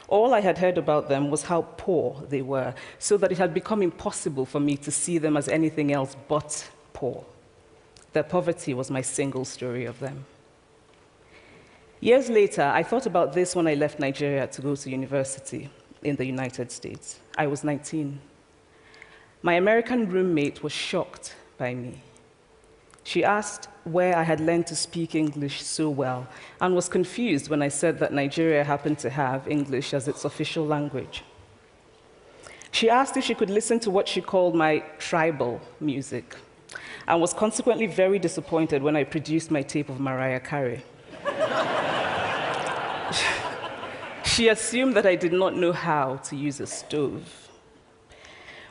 All I had heard about them was how poor they were, so that it had become impossible for me to see them as anything else but poor. Their poverty was my single story of them. Years later, I thought about this when I left Nigeria to go to university in the United States. I was 19. My American roommate was shocked by me. She asked where I had learned to speak English so well and was confused when I said that Nigeria happened to have English as its official language. She asked if she could listen to what she called my tribal music and was consequently very disappointed when I produced my tape of Mariah Carey. She assumed that I did not know how to use a stove.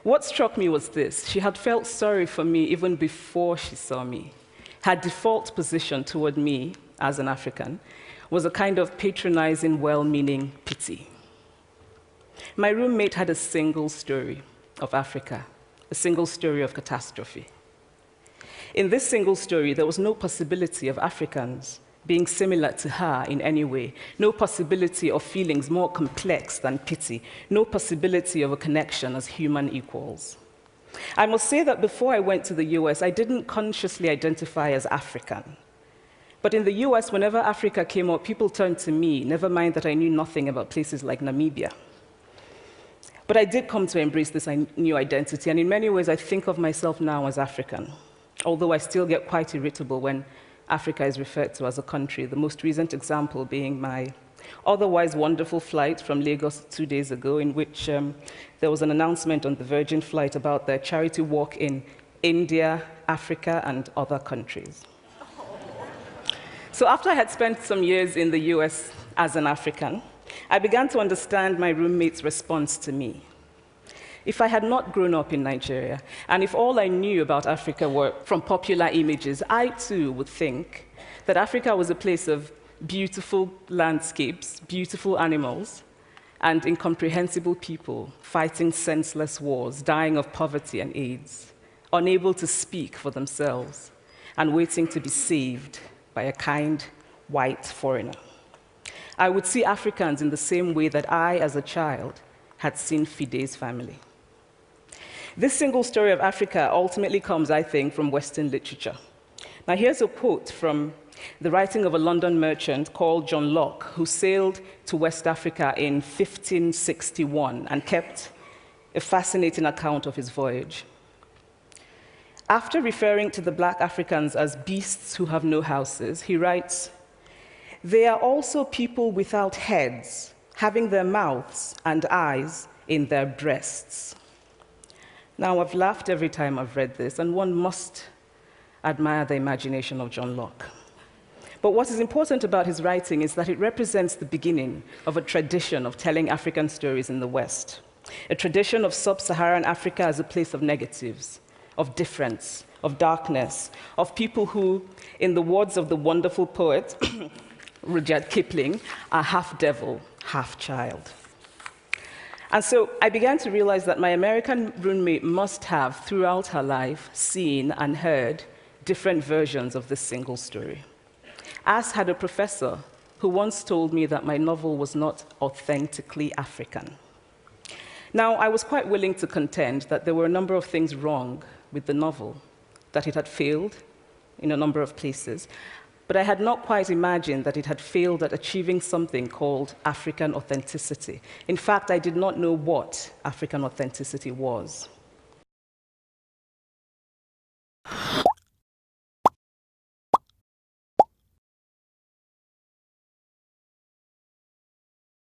What struck me was this: she had felt sorry for me even before she saw me. Her default position toward me, as an African, was a kind of patronizing, well-meaning pity. My roommate had a single story of Africa, a single story of catastrophe. In this single story, there was no possibility of Africans being similar to her in any way, no possibility of feelings more complex than pity, no possibility of a connection as human equals. I must say that before I went to the US, I didn't consciously identify as African. But in the US, whenever Africa came up, people turned to me, never mind that I knew nothing about places like Namibia. But I did come to embrace this new identity, and in many ways, I think of myself now as African, although I still get quite irritable when Africa is referred to as a country, the most recent example being my otherwise wonderful flight from Lagos 2 days ago, in which there was an announcement on the Virgin flight about their charity walk in India, Africa, and other countries. So after I had spent some years in the US as an African, I began to understand my roommate's response to me. If I had not grown up in Nigeria, and if all I knew about Africa were from popular images, I too would think that Africa was a place of beautiful landscapes, beautiful animals, and incomprehensible people fighting senseless wars, dying of poverty and AIDS, unable to speak for themselves, and waiting to be saved by a kind white foreigner. I would see Africans in the same way that I, as a child, had seen Fide's family. This single story of Africa ultimately comes, I think, from Western literature. Now, here's a quote from the writing of a London merchant called John Locke, who sailed to West Africa in 1561 and kept a fascinating account of his voyage. After referring to the black Africans as beasts who have no houses, he writes, "They are also people without heads, having their mouths and eyes in their breasts." Now, I've laughed every time I've read this, and one must admire the imagination of John Locke. But what is important about his writing is that it represents the beginning of a tradition of telling African stories in the West, a tradition of sub-Saharan Africa as a place of negatives, of difference, of darkness, of people who, in the words of the wonderful poet Rudyard Kipling, are half devil, half child. And so I began to realize that my American roommate must have, throughout her life, seen and heard different versions of this single story. As had a professor who once told me that my novel was not authentically African. Now, I was quite willing to contend that there were a number of things wrong with the novel, that it had failed in a number of places, but I had not quite imagined that it had failed at achieving something called African authenticity. In fact, I did not know what African authenticity was.